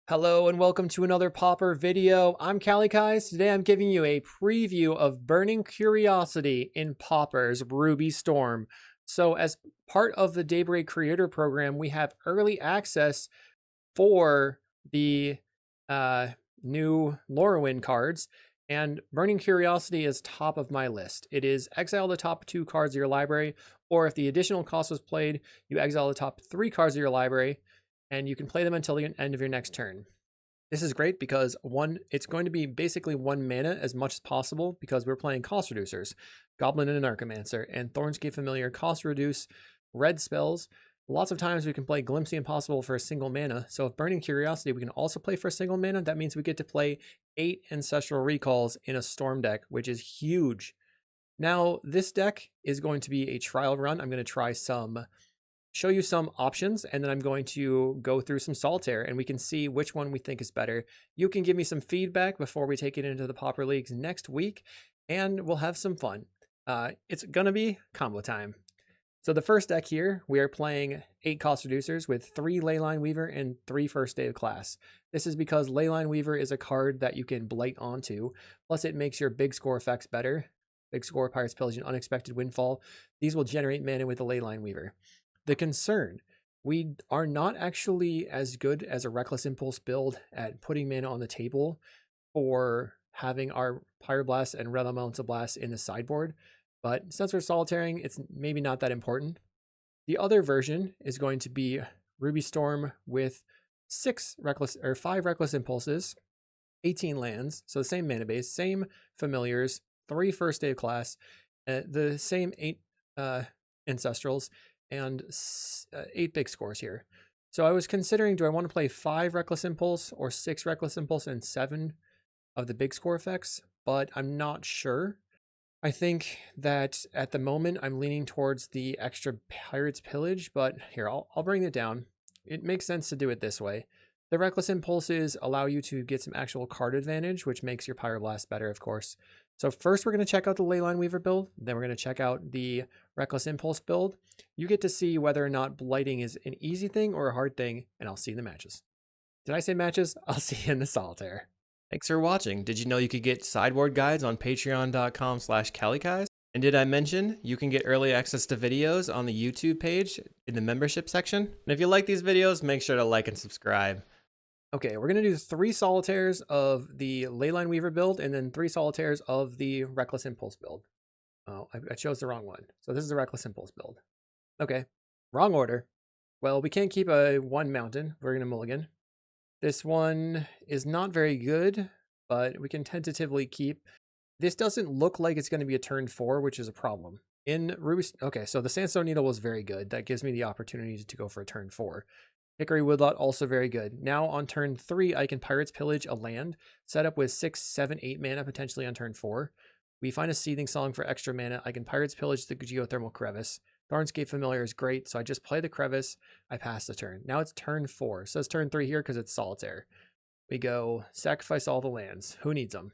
Hello and welcome to another Pauper video. I'm Kalikaiz. Today I'm giving you a preview of Burning Curiosity in Pauper's Ruby Storm. So as part of the Daybreak Creator Program, we have early access for the new Lorwyn cards, and Burning Curiosity is top of my list. It is exile the top 2 cards of your library, or if the additional cost was played, you exile the top 3 cards of your library, and you can play them until the end of your next turn. This is great because it's going to be basically 1 mana as much as possible because we're playing cost reducers, Goblin and an Archimancer, and Thornscape Familiar cost reduce red spells. Lots of times we can play Glimpse the Impossible for a single mana, so if Burning Curiosity we can also play for a single mana, that means we get to play 8 Ancestral Recalls in a Storm deck, which is huge. Now, this deck is going to be a trial run. I'm going to show you some options, and then I'm going to go through some solitaire and we can see which one we think is better. You can give me some feedback before we take it into the Pauper Leagues next week, and we'll have some fun. It's gonna be combo time. So the first deck here, we are playing 8 cost reducers with 3 Leyline Weaver and 3 First Day of Class. This is because Leyline Weaver is a card that you can blight onto, plus it makes your big score effects better. Big score, Pirate's Pillage, and Unexpected Windfall. These will generate mana with the Leyline Weaver. The concern, we are not actually as good as a Reckless Impulse build at putting mana on the table or having our Pyroblast and Red Elemental Blast in the sideboard, but since we're solitaring, it's maybe not that important. The other version is going to be Ruby Storm with 5 Reckless Impulses, 18 lands, so the same mana base, same familiars, 3 First Day of Class, the same 8 Ancestrals, and 8 big scores here. So I was considering, do I want to play 5 Reckless Impulse or 6 Reckless Impulse and 7 of the big score effects, but I'm not sure. I think that at the moment I'm leaning towards the extra Pirate's Pillage, but here, I'll bring it down. It makes sense to do it this way. The Reckless Impulses allow you to get some actual card advantage, which makes your Pyroblast better, of course. So first we're going to check out the Leyline Weaver build, then we're going to check out the Reckless Impulse build. You get to see whether or not blighting is an easy thing or a hard thing, and I'll see you in the matches. Did I say matches? I'll see you in the solitaire. Thanks for watching. Did you know you could get sideboard guides on patreon.com/Kalikaiz? And did I mention you can get early access to videos on the YouTube page in the membership section? And if you like these videos, make sure to like and subscribe. Okay, we're going to do 3 solitaires of the Leyline Weaver build and then 3 solitaires of the Reckless Impulse build. Oh, I chose the wrong one. So this is the Reckless Impulse build. Okay, wrong order. Well, we can't keep a 1 mountain. We're going to mulligan. This one is not very good, but we can tentatively keep. This doesn't look like it's going to be a turn 4, which is a problem. In Ruby, okay, so the Sandstone Needle was very good. That gives me the opportunity to go for a turn 4. Hickory Woodlot, also very good. Now on turn 3, I can Pirate's Pillage a land, set up with 6, 7, 8 mana potentially on turn 4. We find a Seething Song for extra mana. I can Pirate's Pillage the Geothermal Crevice. Thornscape Familiar is great, so I just play the Crevice. I pass the turn. Now it's turn 4. It says turn 3 here because it's solitaire. We go sacrifice all the lands. Who needs them?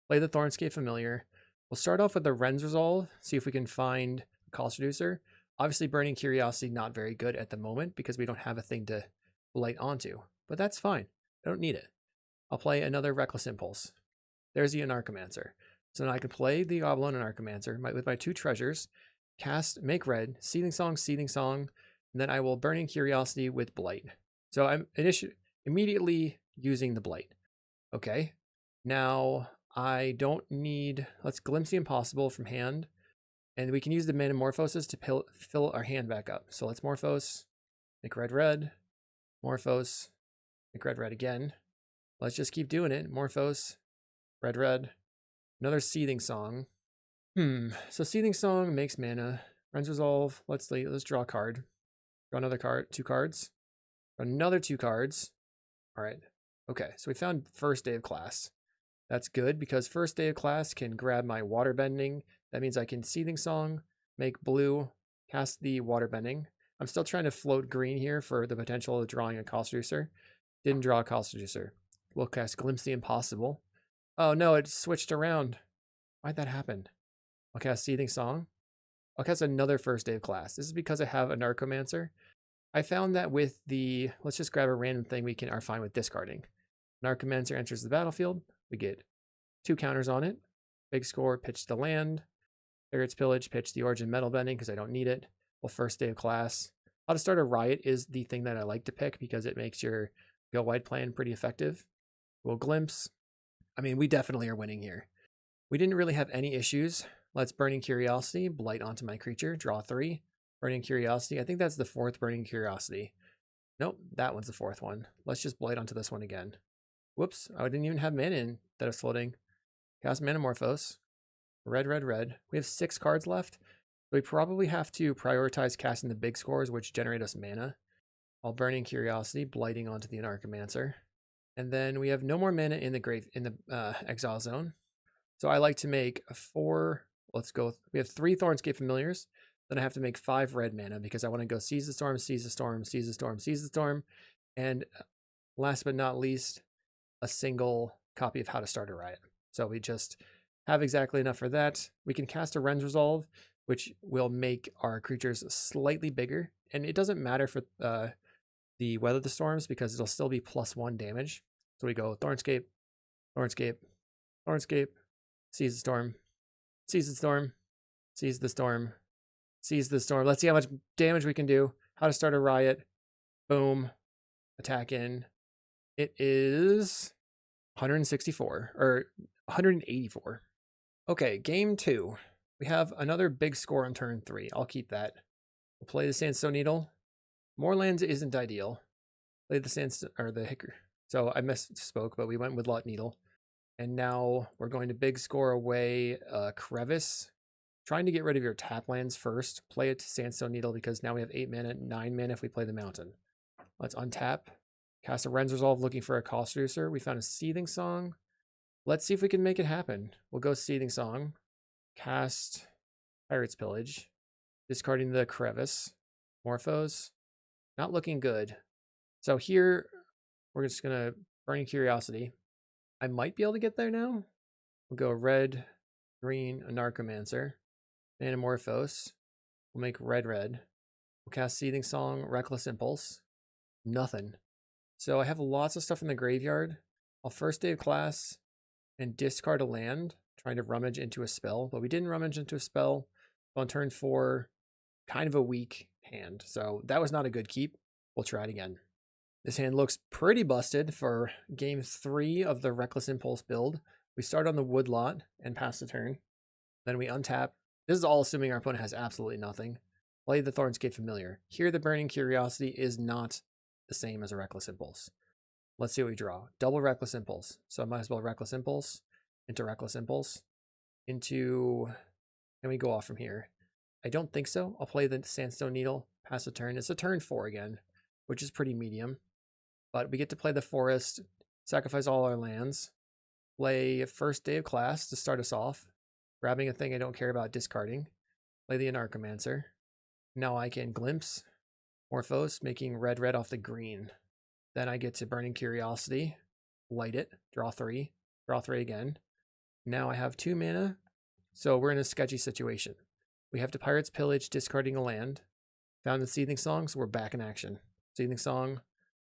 Play the Thornscape Familiar. We'll start off with the Ren's Resolve, see if we can find a cost reducer. Obviously, Burning Curiosity not very good at the moment because we don't have a thing to blight onto, but that's fine. I don't need it. I'll play another Reckless Impulse. There's the Anarchomancer. So now I can play the Goblin and Archimancer with my 2 treasures, cast Make Red, Seething Song, and then I will Burning Curiosity with Blight. So I'm immediately using the Blight. Okay, now I don't need, let's Glimpse the Impossible from hand. And we can use the Manamorphoses to fill our hand back up. So let's Morphos, make red, Morphos, make red again. Let's just keep doing it. Morphos, red, another Seething Song. So Seething Song makes mana. Ren's Resolve, let's draw a card. Draw another card, 2 cards. Draw another 2 cards. All right, okay, so we found First Day of Class. That's good because First Day of Class can grab my Waterbending. That means I can Seething Song, make blue, cast the Waterbending. I'm still trying to float green here for the potential of drawing a cost reducer. Didn't draw a cost reducer. We'll cast Glimpse the Impossible. Oh no, it switched around. Why'd that happen? I'll cast Seething Song. I'll cast another First Day of Class. This is because I have a Narcomancer. I found that with the, let's just grab a random thing we are fine with discarding. Narcomancer enters the battlefield. We get 2 counters on it. Big score, pitch the land. Pirate's Pillage, pitch the Origin Metal Bending because I don't need it. Well, first day of class. How to start a riot is the thing that I like to pick because it makes your go wide plan pretty effective. We'll glimpse. I mean, we definitely are winning here. We didn't really have any issues. Let's Burning Curiosity, blight onto my creature, draw 3. Burning Curiosity, I think that's the 4th Burning Curiosity. Nope, that one's the 4th one. Let's just blight onto this one again. Whoops, I didn't even have mana in that was floating. Cast Manamorphose. Red, red, red. We have 6 cards left. We probably have to prioritize casting the big scores, which generate us mana. While Burning Curiosity, blighting onto the Anarchomancer. And then we have no more mana in the exile zone. So I like to make 4. Let's go. We have 3 Thornscape Familiars. Then I have to make 5 red mana because I want to go Seize the Storm, Seize the Storm, Seize the Storm, Seize the Storm. And last but not least, a single copy of How to Start a Riot. So we just have exactly enough for that. We can cast a Ren's Resolve, which will make our creatures slightly bigger. And it doesn't matter for the Weather the Storms because it'll still be +1 damage. So we go Thornscape, Thornscape, Thornscape, Seize the Storm, Seize the Storm, Seize the Storm, Seize the Storm. Let's see how much damage we can do. How to Start a Riot. Boom. Attack in. It is 164 or 184. Okay, game 2. We have another big score on turn 3. I'll keep that. We'll play the Sandstone Needle. More lands isn't ideal. Play the Sandstone or the Hickory. So I misspoke, but we went with Lot Needle. And now we're going to big score away Crevice. Trying to get rid of your tap lands first. Play it to Sandstone Needle because now we have 8 mana, 9 mana if we play the Mountain. Let's untap. Cast a Ren's Resolve looking for a cost reducer. We found a Seething Song. Let's see if we can make it happen. We'll go Seething Song. Cast Pirate's Pillage. Discarding the Crevice. Morphos. Not looking good. So here, we're just going to Burning Curiosity. I might be able to get there now. We'll go red, green, Anarchomancer. Manamorphose. We'll make red, red. We'll cast Seething Song, Reckless Impulse. Nothing. So I have lots of stuff in the graveyard. I'll first day of class and discard a land, trying to rummage into a spell, but we didn't rummage into a spell. On turn 4, kind of a weak hand. So that was not a good keep. We'll try it again. This hand looks pretty busted for game 3 of the Reckless Impulse build. We start on the Woodlot and pass the turn. Then we untap. This is all assuming our opponent has absolutely nothing. Play the Thornscape Familiar. Here the Burning Curiosity is not the same as a Reckless Impulse. Let's see what we draw. Double Reckless Impulse. So I might as well Reckless Impulse into Reckless Impulse into... Can we go off from here? I don't think so. I'll play the Sandstone Needle, pass a turn. It's a turn 4 again, which is pretty medium. But we get to play the Forest, sacrifice all our lands, play first day of class to start us off, grabbing a thing I don't care about discarding, play the Anarchomancer. Now I can Glimpse, Morphos, making red, red off the green. Then I get to Burning Curiosity, light it, draw 3 again. Now I have 2 mana, so we're in a sketchy situation. We have to Pirate's Pillage, discarding a land. Found the Seething Song, so we're back in action. Seething Song,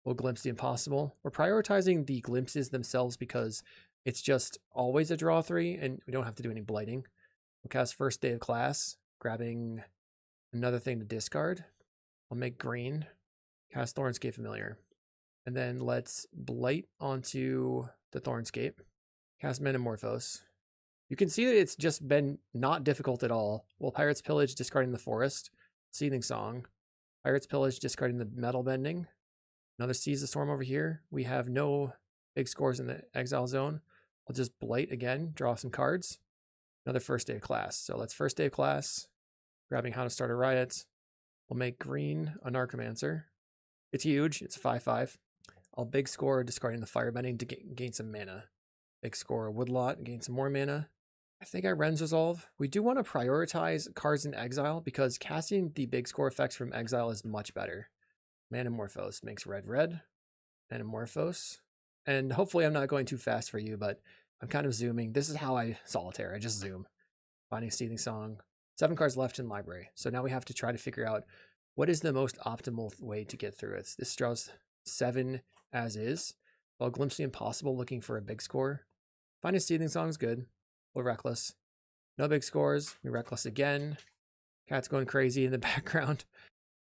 we'll Glimpse the Impossible. We're prioritizing the glimpses themselves because it's just always a draw 3, and we don't have to do any blighting. We'll cast first day of class, grabbing another thing to discard. I'll make green, cast Thornscape Familiar. And then let's blight onto the Thornscape, cast Manamorphose. You can see that it's just been not difficult at all. Well, Pirate's Pillage, discarding the Forest, Seething Song. Pirate's Pillage, discarding the Metal Bending. Another Seize the Storm over here. We have no big scores in the exile zone. I'll just blight again, draw some cards. Another first day of class. So let's first day of class, grabbing How to Start a Riot. We'll make green Anarchomancer. It's huge. It's a 5/5. I'll big score, discarding the Firebending to gain some mana. Big score Woodlot, gain some more mana. I think I Ren's Resolve. We do want to prioritize cards in exile because casting the big score effects from exile is much better. Manamorphose makes red, red. Manamorphose. And hopefully I'm not going too fast for you, but I'm kind of zooming. This is how I solitaire. I just zoom. Finding Seething Song. 7 cards left in library. So now we have to try to figure out What is the most optimal way to get through it? This draws 7 as is, while Glimpse the Impossible looking for a big score. Find a Seething Song is good. We're reckless. No big scores. We reckless again. Cat's going crazy in the background.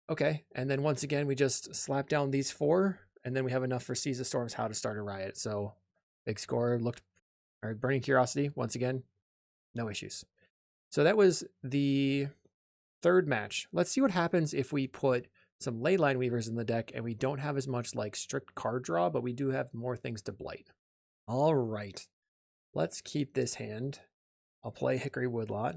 Okay, and then once again, we just slap down these 4, and then we have enough for Seize the Storm's How to Start a Riot. So big score looked, all right, Burning Curiosity, once again, no issues. So that was the 3rd match. Let's see what happens if we put some Leyline Weavers in the deck and we don't have as much like strict card draw, but we do have more things to blight. All right, let's keep this hand. I'll play Hickory Woodlot.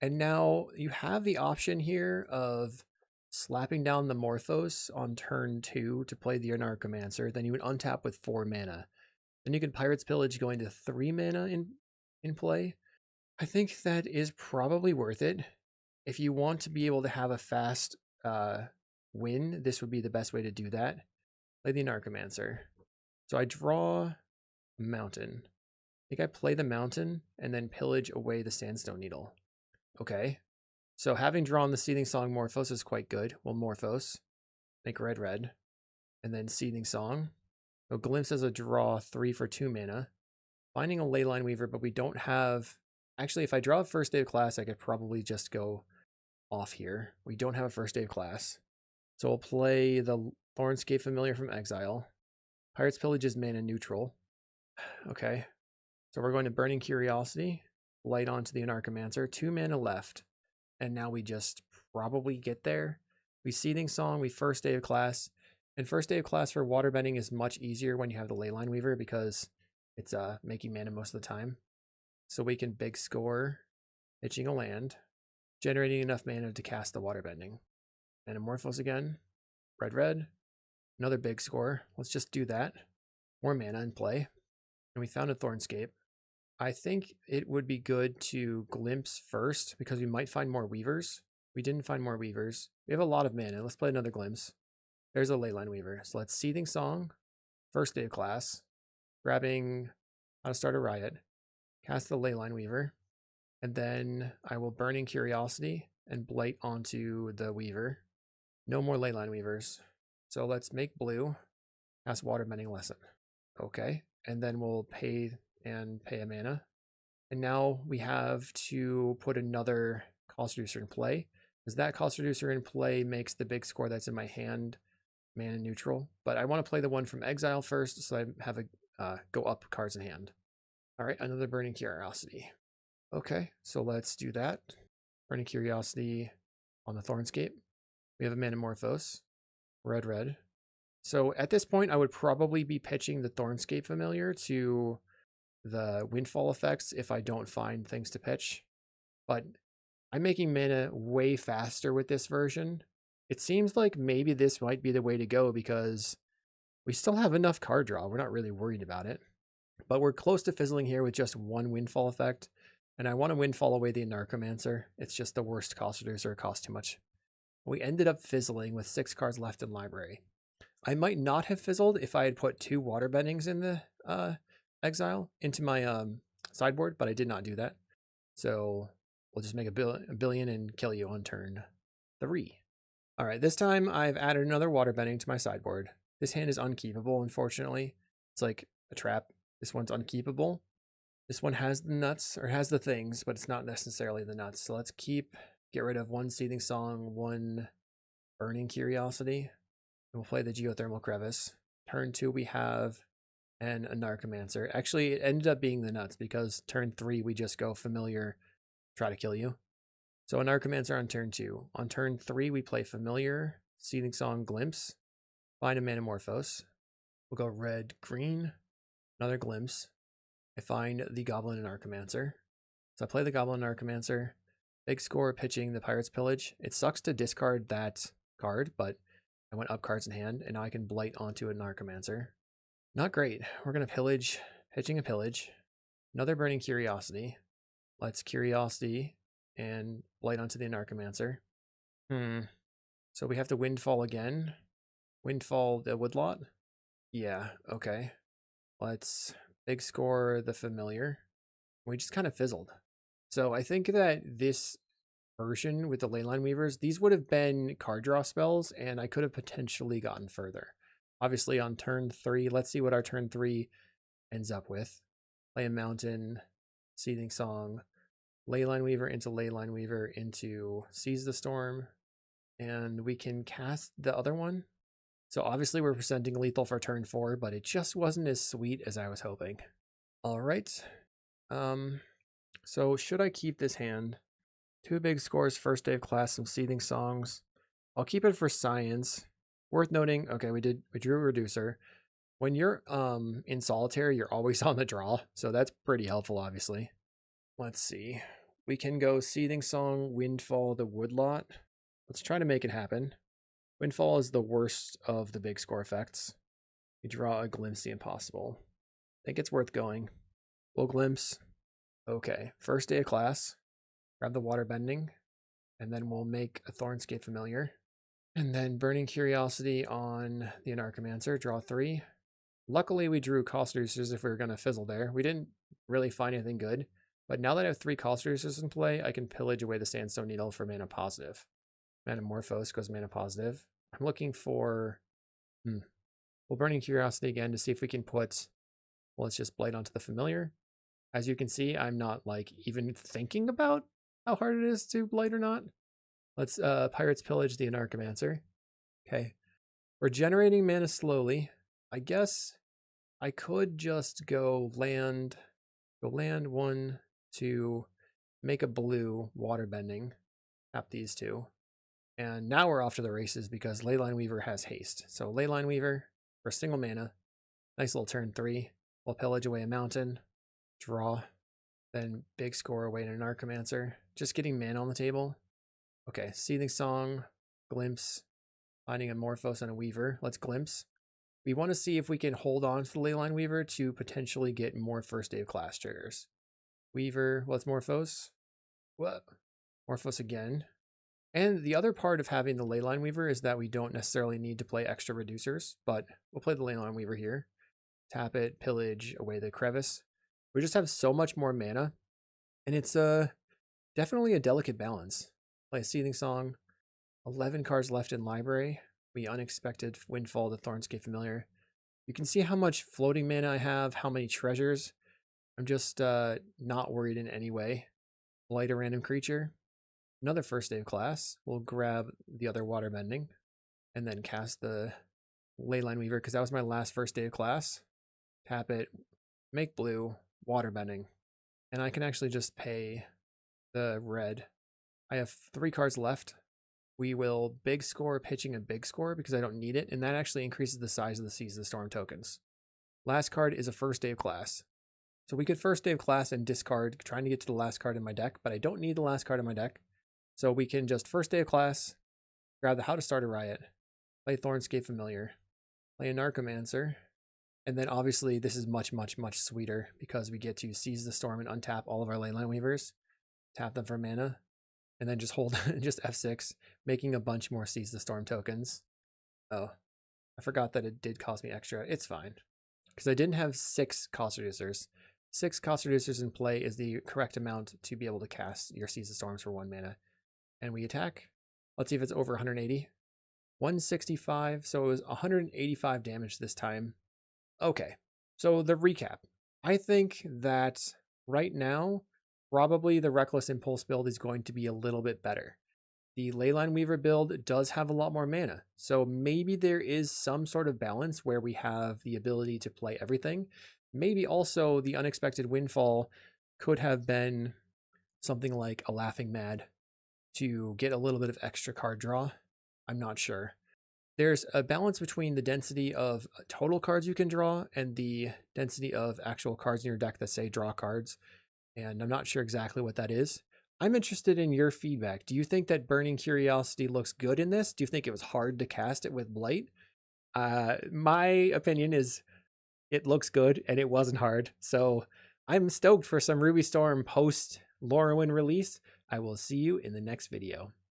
And now you have the option here of slapping down the Morphos on turn 2 to play the Anarchomancer. Then you would untap with 4 mana. Then you can Pirate's Pillage going to 3 mana in play. I think that is probably worth it. If you want to be able to have a fast win, this would be the best way to do that. Play the Anarchomancer. So I draw Mountain. I think I play the Mountain and then pillage away the Sandstone Needle. Okay. So having drawn the Seething Song Morphos is quite good. We'll Morphos. Make red. And then Seething Song. So Glimpse as a draw 3 for 2 mana. Finding a Leyline Weaver, but we don't have... Actually, if I draw a First Day of Class, I could probably just go off here. We don't have a First Day of Class. So we'll play the Thornscape Familiar from Exile. Pirate's Pillage is mana neutral. Okay. So we're going to Burning Curiosity. Light onto the Anarchomancer. 2 mana left. And now we just probably get there. We Seething Song, we First Day of Class. And First Day of Class for waterbending is much easier when you have the Leyline Weaver because it's making mana most of the time. So we can big score, pitching a land, generating enough mana to cast the waterbending. Anamorphose again, red, another big score. Let's just do that. More mana in play. And we found a Thornscape. I think it would be good to Glimpse first because we might find more Weavers. We didn't find more Weavers. We have a lot of mana. Let's play another Glimpse. There's a Leyline Weaver. So let's Seething Song, First Day of Class, grabbing How to Start a Riot, cast the Leyline Weaver, and then I will Burning Curiosity and blight onto the Weaver. No more Leyline Weavers. So let's make blue, cast Waterbending Lesson. Okay, and then we'll pay a mana. And now we have to put another Cost Reducer in play, because that Cost Reducer in play makes the big score that's in my hand mana neutral. But I want to play the one from Exile first, so I have a go up cards in hand. All right, another Burning Curiosity. Okay, so let's do that. Burning Curiosity on the Thornscape. We have a Manamorphose. Red. So at this point, I would probably be pitching the Thornscape Familiar to the Windfall effects if I don't find things to pitch. But I'm making mana way faster with this version. It seems like maybe this might be the way to go because we still have enough card draw. We're not really worried about it. But we're close to fizzling here with just one Windfall effect. And I want to Windfall away the Anarchomancer. It's just the worst cost reducer. It costs too much. We ended up fizzling with 6 cards left in library. I might not have fizzled if I had put 2 Waterbendings in the Exile into my sideboard, but I did not do that. So we'll just make a billion and kill you on turn 3. All right, this time I've added another Waterbending to my sideboard. This hand is unkeepable, unfortunately. It's like a trap. This one's unkeepable. This one has the nuts, or has the things, but it's not necessarily the nuts. So let's get rid of 1 Seething Song, 1 Burning Curiosity. And we'll play the Geothermal Crevice. Turn 2, we have an Anarchomancer. Actually, it ended up being the nuts because turn 3, we just go Familiar, try to kill you. So Anarchomancer on turn 2. On turn 3, we play Familiar, Seething Song, Glimpse, find a Manamorphose. We'll go red-green, another Glimpse. I find the Goblin Anarchomancer. So I play the Goblin Anarchomancer. Big score pitching the Pirate's Pillage. It sucks to discard that card, but I went up cards in hand, and now I can blight onto an Anarchomancer. Not great. We're going to pillage, pitching a Pillage. Another Burning Curiosity. Let's Curiosity and blight onto the Anarchomancer. So we have to Windfall again. Windfall the Woodlot. Yeah, okay. Let's big score the Familiar. We just kind of fizzled. So I think that this version with the Leyline Weavers, these would have been card draw spells, and I could have potentially gotten further. Obviously on turn 3, let's see what our turn 3 ends up with. Play a Mountain, Seething Song, Leyline Weaver into Leyline Weaver into Seize the Storm, and we can cast the other one. So obviously we're presenting lethal for turn 4, but it just wasn't as sweet as I was hoping. All right. So should I keep this hand? 2 big scores, first day of class, some Seething Songs. I'll keep it for science. Worth noting, okay, we drew a reducer. When you're in solitaire, you're always on the draw, so that's pretty helpful, obviously. Let's see. We can go Seething Song, Windfall, the Woodlot. Let's try to make it happen. Windfall is the worst of the big score effects. We draw a Glimpse the Impossible. I think it's worth going. We'll Glimpse. Okay, first day of class. Grab the Water Bending, and then we'll make a Thornscape Familiar. And then Burning Curiosity on the Anarchomancer, draw 3. Luckily, we drew cost reducers if we were going to fizzle there. We didn't really find anything good, but now that I have 3 cost reducers in play, I can pillage away the Sandstone Needle for mana positive. Metamorphose goes mana positive. I'm looking for... We'll Burning Curiosity again to see if we can put... Well, let's just Blight onto the Familiar. As you can see, I'm not like even thinking about how hard it is to Blight or not. Let's Pirates Pillage the Anarchomancer. Okay. We're generating mana slowly. I guess I could just go land 1, 2, make a blue Water Bending. Tap these 2. And now we're off to the races because Leyline Weaver has haste. So Leyline Weaver for single mana. Nice little turn 3. We'll pillage away a mountain. Draw. Then big score away an Anarchomancer. Just getting mana on the table. Okay, Seething Song, Glimpse, finding a Morphos and a Weaver. Let's Glimpse. We want to see if we can hold on to the Leyline Weaver to potentially get more first day of class triggers. Weaver, what's Morphos? What? Morphos again. And the other part of having the Leyline Weaver is that we don't necessarily need to play extra reducers, but we'll play the Leyline Weaver here. Tap it, pillage away the crevice. We just have so much more mana, and it's definitely a delicate balance. Play a Seething Song, 11 cards left in library. We Unexpected Windfall the Thornscape Familiar. You can see how much floating mana I have, how many treasures. I'm just not worried in any way. Blight a random creature. Another first day of class. We'll grab the other Water Bending and then cast the Leyline Weaver because that was my last first day of class. Tap it, make blue, Water Bending. And I can actually just pay the red. I have 3 cards left. We will big score pitching a big score because I don't need it, and that actually increases the size of the Seize the Storm tokens. Last card is a first day of class. So we could first day of class and discard, trying to get to the last card in my deck, but I don't need the last card in my deck. So we can just first day of class, grab the How to Start a Riot, play Thornscape Familiar, play a Anarchomancer, and then obviously this is much, much, much sweeter because we get to Seize the Storm and untap all of our Leyline Weavers, tap them for mana, and then just hold just F6, making a bunch more Seize the Storm tokens. Oh, I forgot that it did cost me extra. It's fine because I didn't have 6 cost reducers. 6 cost reducers in play is the correct amount to be able to cast your Seize the Storms for 1 mana. And we attack. Let's see if it's over 180. 165, so it was 185 damage this time. Okay, so the recap. I think that right now, probably the Reckless Impulse build is going to be a little bit better. The Leyline Weaver build does have a lot more mana, so maybe there is some sort of balance where we have the ability to play everything. Maybe also the Unexpected Windfall could have been something like a Laughing Mad to get a little bit of extra card draw. I'm not sure. There's a balance between the density of total cards you can draw and the density of actual cards in your deck that say draw cards, and I'm not sure exactly what that is. I'm interested in your feedback. Do you think that Burning Curiosity looks good in this? Do you think it was hard to cast it with Blight? My opinion is it looks good and it wasn't hard. So I'm stoked for some Ruby Storm post Lorwyn release. I will see you in the next video.